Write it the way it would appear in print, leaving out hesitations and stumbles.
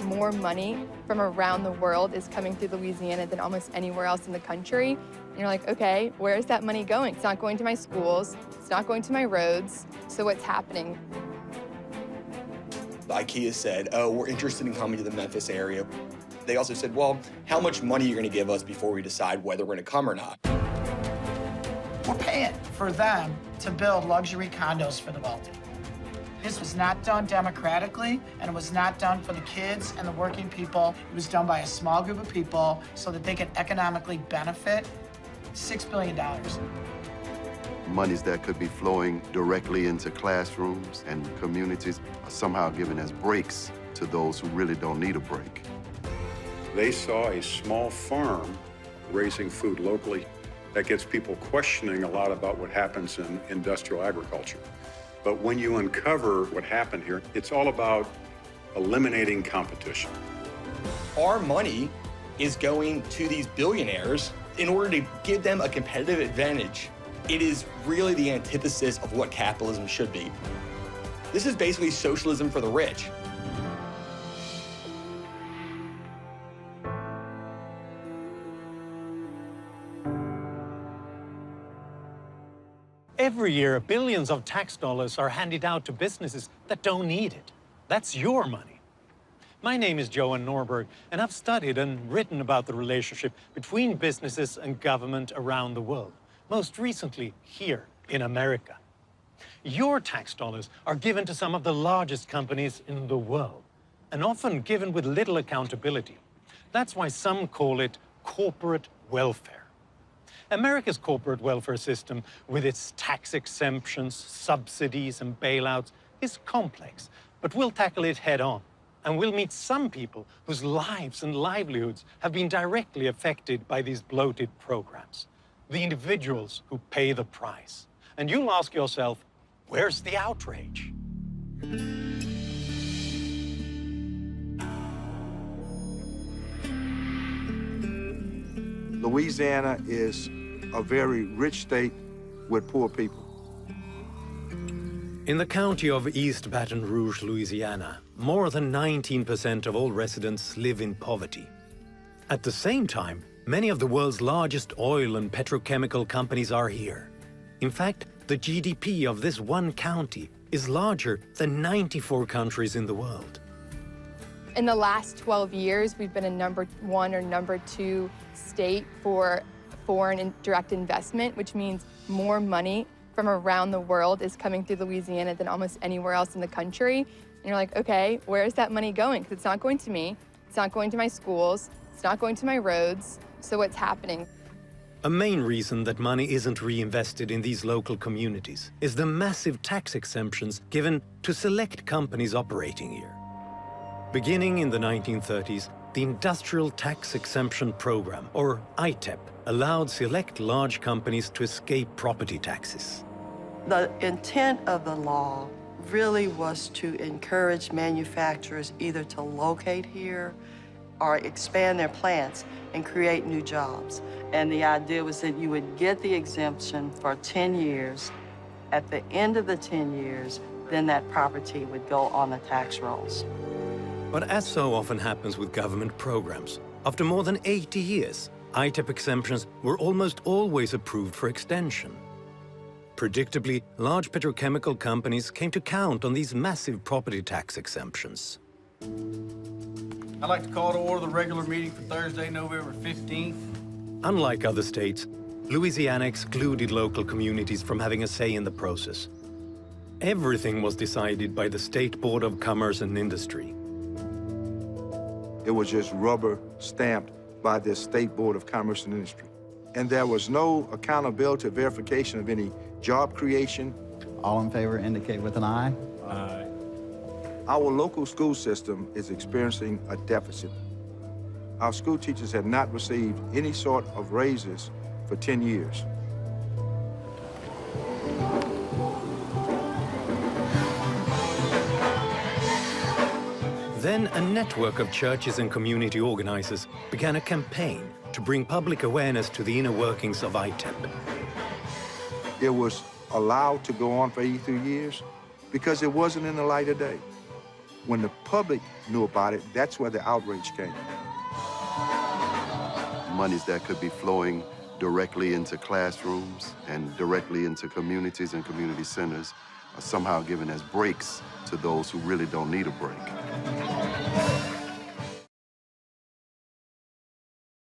more money from around the world is coming through Louisiana than almost anywhere else in the country. And you're like, okay, where is that money going? It's not going to my schools. It's not going to my roads. So what's happening? IKEA said, oh, we're interested in coming to the Memphis area. They also said, well, how much money are you going to give us before we decide whether we're going to come or not? We're paying for them to build luxury condos for the wealthy. This was not done democratically, and it was not done for the kids and the working people. It was done by a small group of people so that they could economically benefit. $6 billion. Monies that could be flowing directly into classrooms and communities are somehow given as breaks to those who really don't need a break. They saw a small farm raising food locally. That gets people questioning a lot about what happens in industrial agriculture. But when you uncover what happened here, it's all about eliminating competition. Our money is going to these billionaires in order to give them a competitive advantage. It is really the antithesis of what capitalism should be. This is basically socialism for the rich. Every year, billions of tax dollars are handed out to businesses that don't need it. That's your money. My name is Johan Norberg, and I've studied and written about the relationship between businesses and government around the world, most recently here in America. Your tax dollars are given to some of the largest companies in the world, and often given with little accountability. That's why some call it corporate welfare. America's corporate welfare system, with its tax exemptions, subsidies, and bailouts, is complex, but we'll tackle it head-on. And we'll meet some people whose lives and livelihoods have been directly affected by these bloated programs. The individuals who pay the price. And you'll ask yourself, where's the outrage? Louisiana is a very rich state with poor people. In the county of East Baton Rouge, Louisiana, more than 19% of all residents live in poverty. At the same time, many of the world's largest oil and petrochemical companies are here. In fact, the GDP of this one county is larger than 94 countries in the world. In the last 12 years, we've been a #1 or #2 state for foreign and direct investment, which means more money from around the world is coming through Louisiana than almost anywhere else in the country. And you're like, okay, where is that money going? Because it's not going to me, it's not going to my schools, it's not going to my roads, so what's happening? A main reason that money isn't reinvested in these local communities is the massive tax exemptions given to select companies operating here. Beginning in the 1930s, the Industrial Tax Exemption Program, or ITEP, allowed select large companies to escape property taxes. The intent of the law really was to encourage manufacturers either to locate here or expand their plants and create new jobs. And the idea was that you would get the exemption for 10 years. At the end of the 10 years, then that property would go on the tax rolls. But as so often happens with government programs, after more than 80 years, ITEP exemptions were almost always approved for extension. Predictably, large petrochemical companies came to count on these massive property tax exemptions. I'd like to call to order the regular meeting for Thursday, November 15th. Unlike other states, Louisiana excluded local communities from having a say in the process. Everything was decided by the State Board of Commerce and Industry. It was just rubber stamped by the State Board of Commerce and Industry. And there was no accountability or verification of any job creation. All in favor indicate with an aye. Aye. Our local school system is experiencing a deficit. Our school teachers have not received any sort of raises for 10 years. Then a network of churches and community organizers began a campaign to bring public awareness to the inner workings of ITEP. It was allowed to go on for 83 years because it wasn't in the light of day. When the public knew about it, that's where the outrage came. Monies that could be flowing directly into classrooms and directly into communities and community centers are somehow given as breaks to those who really don't need a break.